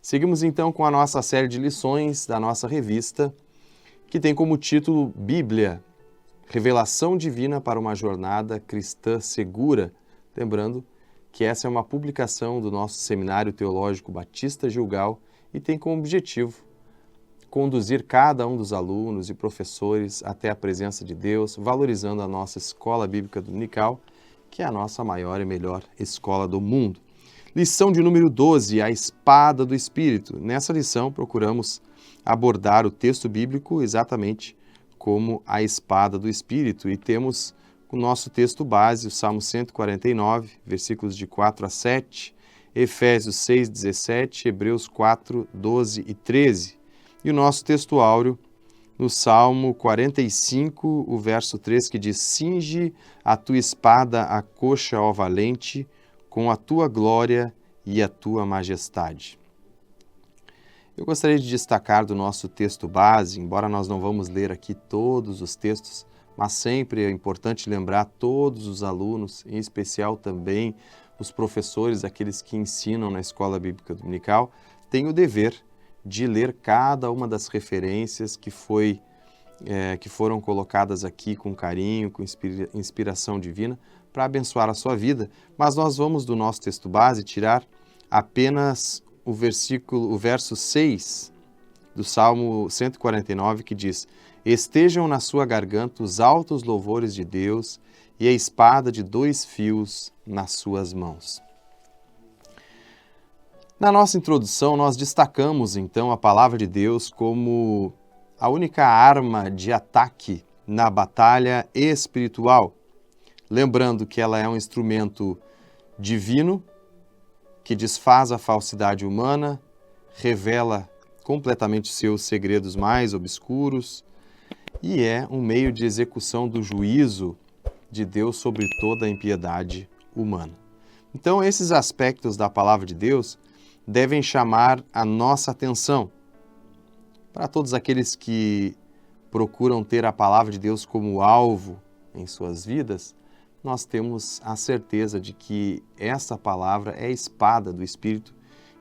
Seguimos então com a nossa série de lições da nossa revista, que tem como título Bíblia, Revelação Divina para uma Jornada Cristã Segura. Lembrando que essa é uma publicação do nosso Seminário Teológico Batista Gilgal e tem como objetivo conduzir cada um dos alunos e professores até a presença de Deus, valorizando a nossa Escola Bíblica Dominical, que é a nossa maior e melhor escola do mundo. Lição de número 12, a espada do Espírito. Nessa lição, procuramos abordar o texto bíblico exatamente como a espada do Espírito. E temos o nosso texto base, o Salmo 149, versículos de 4 a 7, Efésios 6, 17, Hebreus 4, 12 e 13. E o nosso texto áureo, no Salmo 45, o verso 3, que diz: Cinge a tua espada à coxa, ó valente, com a tua glória e a tua majestade. Eu gostaria de destacar do nosso texto base, embora nós não vamos ler aqui todos os textos, mas sempre é importante lembrar todos os alunos, em especial também os professores, aqueles que ensinam na Escola Bíblica Dominical, têm o dever de ler cada uma das referências que foram colocadas aqui com carinho, com inspiração divina, para abençoar a sua vida. Mas nós vamos do nosso texto base tirar apenas o verso 6 do Salmo 149, que diz: Estejam na sua garganta os altos louvores de Deus e a espada de 2 fios nas suas mãos. Na nossa introdução, nós destacamos, então, a palavra de Deus como a única arma de ataque na batalha espiritual. Lembrando que ela é um instrumento divino que desfaz a falsidade humana, revela completamente seus segredos mais obscuros e é um meio de execução do juízo de Deus sobre toda a impiedade humana. Então, esses aspectos da palavra de Deus devem chamar a nossa atenção. Para todos aqueles que procuram ter a palavra de Deus como alvo em suas vidas, nós temos a certeza de que essa palavra é a espada do Espírito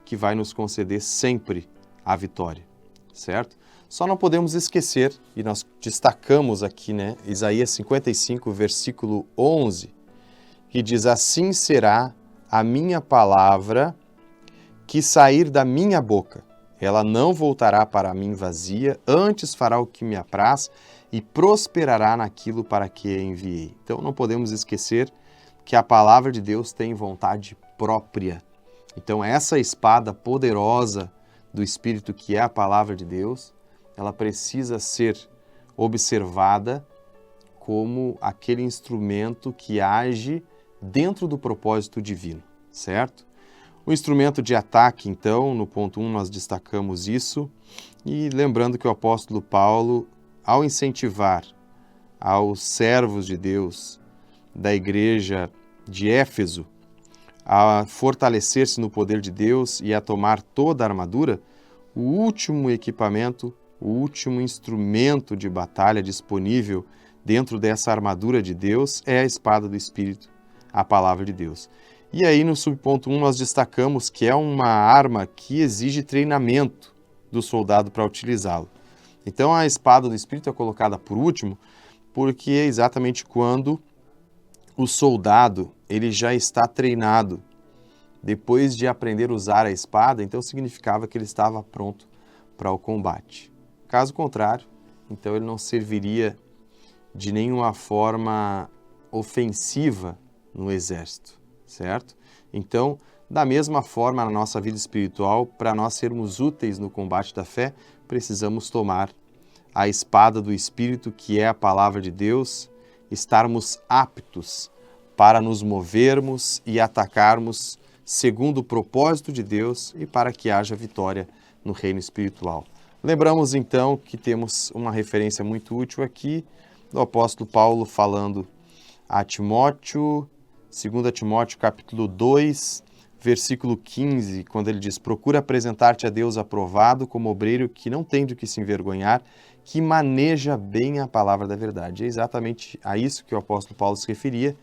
que vai nos conceder sempre a vitória, certo? Só não podemos esquecer, e nós destacamos aqui, Isaías 55, versículo 11, que diz: Assim será a minha palavra que sair da minha boca. Ela não voltará para mim vazia, antes fará o que me apraz e prosperará naquilo para que a enviei. Então não podemos esquecer que a palavra de Deus tem vontade própria. Então essa espada poderosa do Espírito, que é a palavra de Deus, ela precisa ser observada como aquele instrumento que age dentro do propósito divino, certo? O instrumento de ataque, então, no ponto 1 nós destacamos isso, e lembrando que o apóstolo Paulo, ao incentivar aos servos de Deus da igreja de Éfeso a fortalecer-se no poder de Deus e a tomar toda a armadura, o último equipamento, o último instrumento de batalha disponível dentro dessa armadura de Deus é a espada do Espírito, a palavra de Deus. E aí no subponto 1 nós destacamos que é uma arma que exige treinamento do soldado para utilizá-lo. Então a espada do Espírito é colocada por último porque é exatamente quando o soldado ele já está treinado. Depois de aprender a usar a espada, então significava que ele estava pronto para o combate. Caso contrário, então ele não serviria de nenhuma forma ofensiva no exército. Certo? Então, da mesma forma, na nossa vida espiritual, para nós sermos úteis no combate da fé, precisamos tomar a espada do Espírito, que é a palavra de Deus, estarmos aptos para nos movermos e atacarmos segundo o propósito de Deus e para que haja vitória no reino espiritual. Lembramos, então, que temos uma referência muito útil aqui do apóstolo Paulo falando a Timóteo, 2 Timóteo capítulo 2, versículo 15, quando ele diz: Procura apresentar-te a Deus aprovado como obreiro que não tem de que se envergonhar, que maneja bem a palavra da verdade. É exatamente a isso que o apóstolo Paulo se referia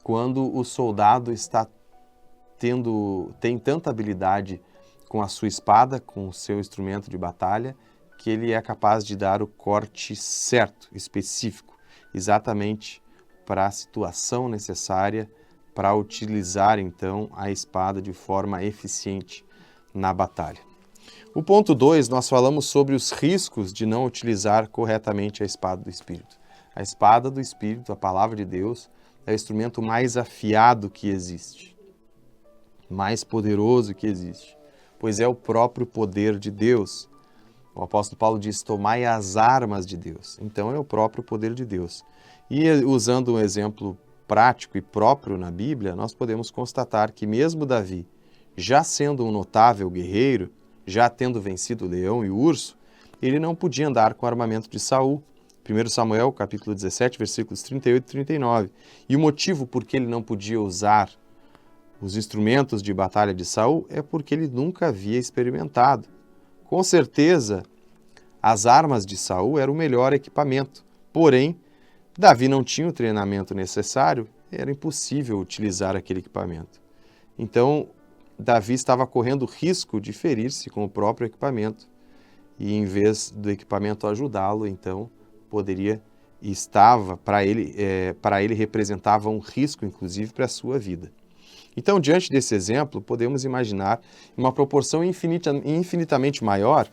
quando o soldado tem tanta habilidade com a sua espada, com o seu instrumento de batalha, que ele é capaz de dar o corte certo, específico, exatamente para a situação necessária para utilizar, então, a espada de forma eficiente na batalha. O ponto 2, nós falamos sobre os riscos de não utilizar corretamente a espada do Espírito. A espada do Espírito, a palavra de Deus, é o instrumento mais afiado que existe, mais poderoso que existe, pois é o próprio poder de Deus. O apóstolo Paulo diz, tomai as armas de Deus. Então é o próprio poder de Deus. E usando um exemplo prático e próprio na Bíblia, nós podemos constatar que mesmo Davi, já sendo um notável guerreiro, já tendo vencido o leão e o urso, ele não podia andar com o armamento de Saul. 1 Samuel, capítulo 17, versículos 38 e 39. E o motivo por que ele não podia usar os instrumentos de batalha de Saul é porque ele nunca havia experimentado. Com certeza, as armas de Saul eram o melhor equipamento. Porém, Davi não tinha o treinamento necessário, era impossível utilizar aquele equipamento. Então, Davi estava correndo risco de ferir-se com o próprio equipamento. E em vez do equipamento ajudá-lo, então, para ele representava um risco, inclusive, para a sua vida. Então, diante desse exemplo, podemos imaginar, em uma proporção infinitamente maior,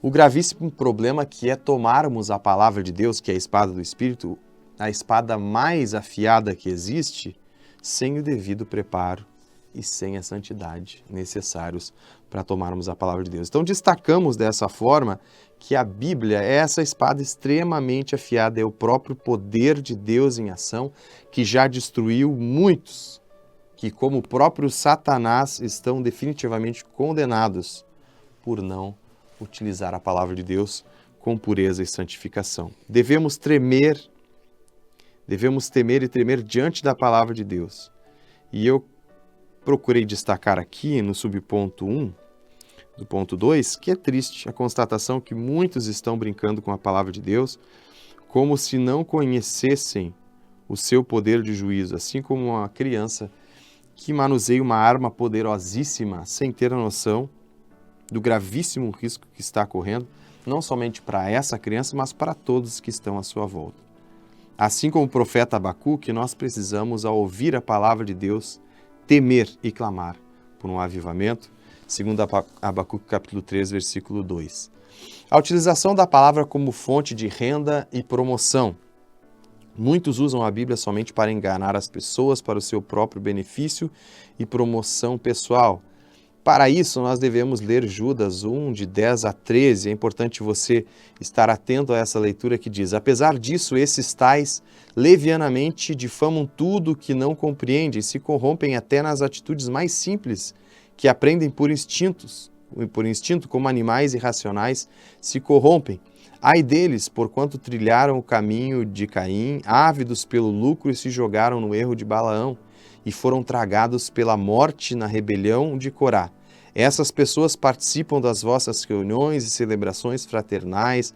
o gravíssimo problema que é tomarmos a palavra de Deus, que é a espada do Espírito, a espada mais afiada que existe, sem o devido preparo e sem a santidade necessários para tomarmos a palavra de Deus. Então, destacamos dessa forma que a Bíblia é essa espada extremamente afiada, é o próprio poder de Deus em ação, que já destruiu muitos, que como o próprio Satanás estão definitivamente condenados por não utilizar a palavra de Deus com pureza e santificação. Devemos temer e tremer diante da palavra de Deus. E eu procurei destacar aqui no subponto 1, do ponto 2, que é triste a constatação que muitos estão brincando com a palavra de Deus, como se não conhecessem o seu poder de juízo, assim como uma criança que manuseia uma arma poderosíssima sem ter a noção do gravíssimo risco que está correndo, não somente para essa criança, mas para todos que estão à sua volta. Assim como o profeta Abacuque, nós precisamos, ao ouvir a palavra de Deus, temer e clamar por um avivamento, segundo Abacuque capítulo 3, versículo 2. A utilização da palavra como fonte de renda e promoção. Muitos usam a Bíblia somente para enganar as pessoas, para o seu próprio benefício e promoção pessoal. Para isso, nós devemos ler Judas 1, de 10 a 13. É importante você estar atento a essa leitura que diz: apesar disso, esses tais levianamente difamam tudo que não compreendem, se corrompem até nas atitudes mais simples, que aprendem por instinto, como animais irracionais, se corrompem. Ai deles, porquanto trilharam o caminho de Caim, ávidos pelo lucro e se jogaram no erro de Balaão, e foram tragados pela morte na rebelião de Corá. Essas pessoas participam das vossas reuniões e celebrações fraternais,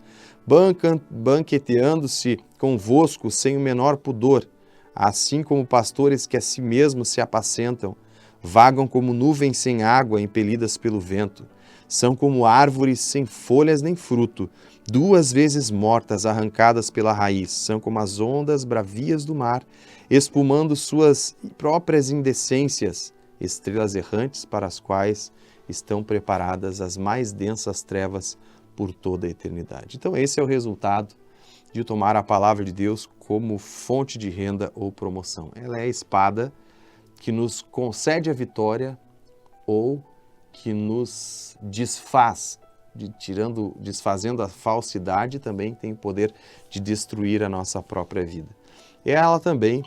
banqueteando-se convosco sem o menor pudor, assim como pastores que a si mesmos se apacentam, vagam como nuvens sem água, impelidas pelo vento. São como árvores sem folhas nem fruto, 2 vezes mortas, arrancadas pela raiz. São como as ondas bravias do mar, espumando suas próprias indecências, estrelas errantes para as quais estão preparadas as mais densas trevas por toda a eternidade. Então esse é o resultado de tomar a palavra de Deus como fonte de renda ou promoção. Ela é a espada que nos concede a vitória ou que nos desfaz, desfazendo a falsidade, também tem o poder de destruir a nossa própria vida. Ela também,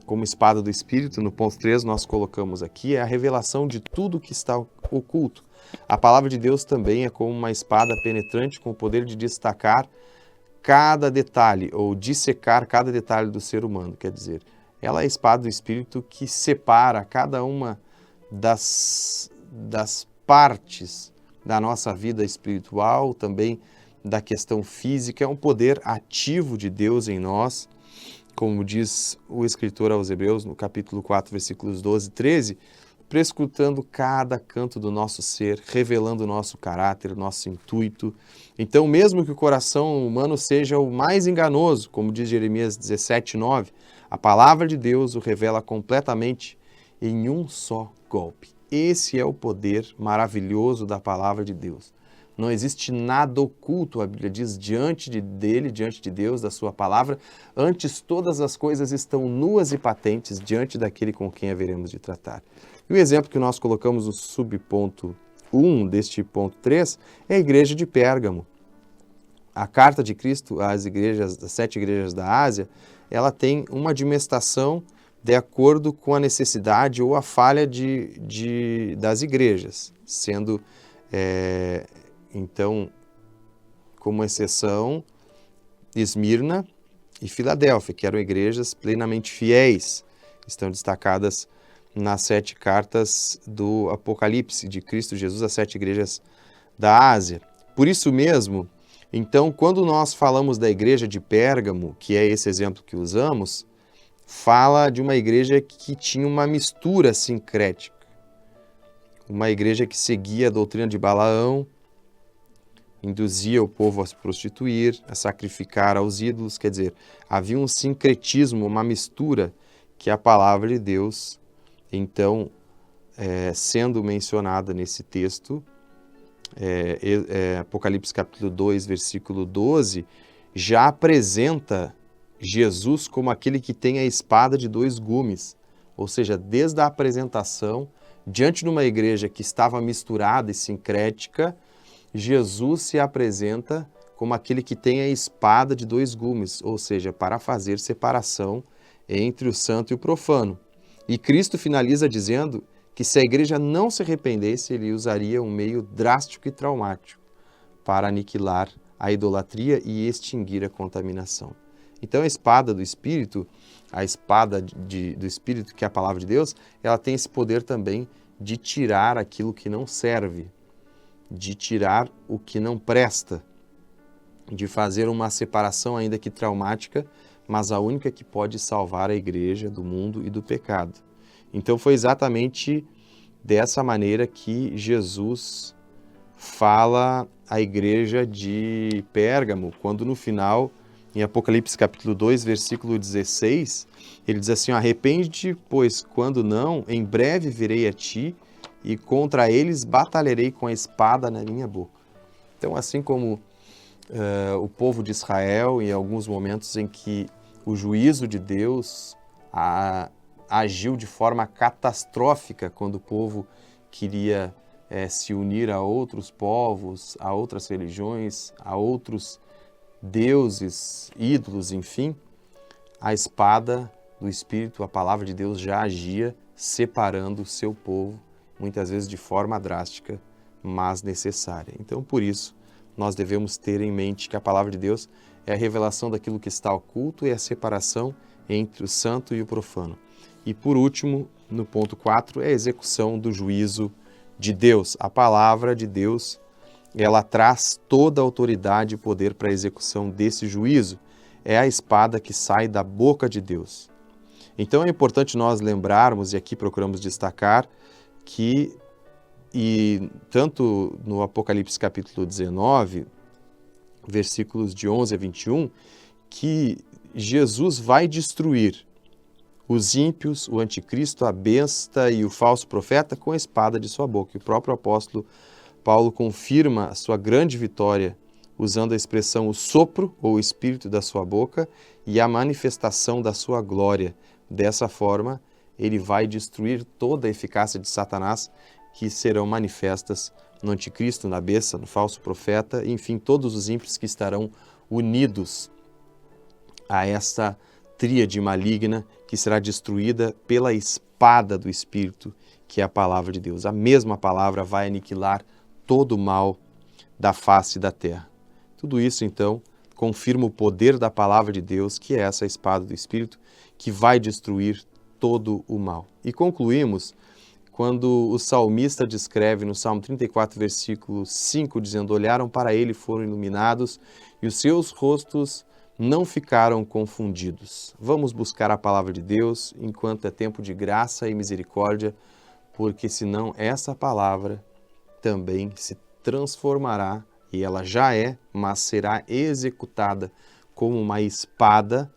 como espada do Espírito, no ponto 3 nós colocamos aqui, é a revelação de tudo que está oculto. A palavra de Deus também é como uma espada penetrante com o poder de destacar cada detalhe ou dissecar cada detalhe do ser humano, quer dizer, ela é a espada do Espírito que separa cada uma das partes da nossa vida espiritual, também da questão física. É um poder ativo de Deus em nós, como diz o escritor aos Hebreus, no capítulo 4, versículos 12 e 13, prescrutando cada canto do nosso ser, revelando o nosso caráter, o nosso intuito. Então, mesmo que o coração humano seja o mais enganoso, como diz Jeremias 17:9, a palavra de Deus o revela completamente em um só golpe. Esse é o poder maravilhoso da palavra de Deus. Não existe nada oculto, a Bíblia diz, diante dele, diante de Deus, da sua palavra. Antes, todas as coisas estão nuas e patentes diante daquele com quem haveremos de tratar. E o exemplo que nós colocamos no subponto 1 deste ponto 3 é a igreja de Pérgamo. A carta de Cristo às 7 igrejas da Ásia, ela tem uma admoestação de acordo com a necessidade ou a falha das igrejas, sendo, então, como exceção, Esmirna e Filadélfia, que eram igrejas plenamente fiéis, estão destacadas nas 7 cartas do Apocalipse de Cristo Jesus às 7 igrejas da Ásia. Por isso mesmo, então, quando nós falamos da igreja de Pérgamo, que é esse exemplo que usamos, fala de uma igreja que tinha uma mistura sincrética. Uma igreja que seguia a doutrina de Balaão, induzia o povo a se prostituir, a sacrificar aos ídolos, quer dizer, havia um sincretismo, uma mistura que a palavra de Deus, então, sendo mencionada nesse texto, Apocalipse capítulo 2, versículo 12, já apresenta Jesus como aquele que tem a espada de 2 gumes, ou seja, desde a apresentação, diante de uma igreja que estava misturada e sincrética, Jesus se apresenta como aquele que tem a espada de 2 gumes, ou seja, para fazer separação entre o santo e o profano. E Cristo finaliza dizendo que se a igreja não se arrependesse, ele usaria um meio drástico e traumático para aniquilar a idolatria e extinguir a contaminação. Então a espada do Espírito, a espada do Espírito, que é a palavra de Deus, ela tem esse poder também de tirar aquilo que não serve, de tirar o que não presta, de fazer uma separação ainda que traumática, mas a única que pode salvar a igreja do mundo e do pecado. Então foi exatamente dessa maneira que Jesus fala à igreja de Pérgamo, quando no final, em Apocalipse capítulo 2, versículo 16, ele diz assim: arrepende-te, pois quando não, em breve virei a ti e contra eles batalharei com a espada na minha boca. Então, assim como o povo de Israel, em alguns momentos em que o juízo de Deus agiu de forma catastrófica quando o povo queria se unir a outros povos, a outras religiões, a outros deuses, ídolos, enfim, a espada do Espírito, a palavra de Deus já agia separando o seu povo, muitas vezes de forma drástica, mas necessária. Então, por isso, nós devemos ter em mente que a palavra de Deus é a revelação daquilo que está oculto e a separação entre o santo e o profano. E por último, no ponto 4, é a execução do juízo de Deus. A palavra de Deus, ela traz toda a autoridade e poder para a execução desse juízo. É a espada que sai da boca de Deus. Então é importante nós lembrarmos, e aqui procuramos destacar, que tanto no Apocalipse capítulo 19, versículos de 11 a 21, que Jesus vai destruir os ímpios, o anticristo, a besta e o falso profeta com a espada de sua boca. E o próprio apóstolo Paulo confirma a sua grande vitória usando a expressão o sopro ou o espírito da sua boca e a manifestação da sua glória. Dessa forma, ele vai destruir toda a eficácia de Satanás que serão manifestas no anticristo, na besta, no falso profeta, enfim, todos os ímpios que estarão unidos a essa tríade maligna que será destruída pela espada do Espírito, que é a palavra de Deus. A mesma palavra vai aniquilar todo o mal da face da terra. Tudo isso, então, confirma o poder da palavra de Deus, que é essa espada do Espírito, que vai destruir todo o mal. E concluímos quando o salmista descreve no Salmo 34, versículo 5, dizendo: olharam para ele e foram iluminados, e os seus rostos não ficaram confundidos. Vamos buscar a palavra de Deus enquanto é tempo de graça e misericórdia, porque senão essa palavra também se transformará, e ela já é, mas será executada como uma espada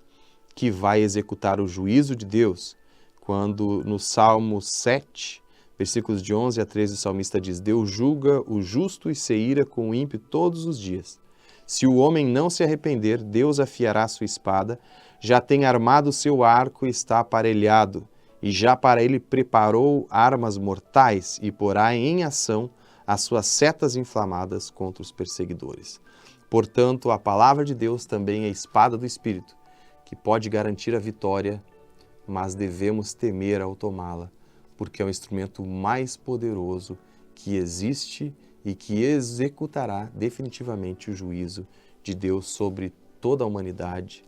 que vai executar o juízo de Deus. Quando no Salmo 7, versículos de 11 a 13, o salmista diz: Deus julga o justo e se ira com o ímpio todos os dias. Se o homem não se arrepender, Deus afiará sua espada, já tem armado seu arco e está aparelhado, e já para ele preparou armas mortais e porá em ação as suas setas inflamadas contra os perseguidores. Portanto, a palavra de Deus também é a espada do Espírito, que pode garantir a vitória, mas devemos temer ao tomá-la, porque é o instrumento mais poderoso que existe e que executará definitivamente o juízo de Deus sobre toda a humanidade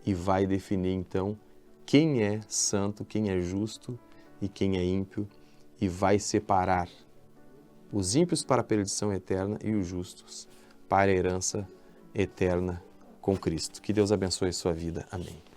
e vai definir então quem é santo, quem é justo e quem é ímpio, e vai separar os ímpios para a perdição eterna e os justos para a herança eterna com Cristo. Que Deus abençoe a sua vida. Amém.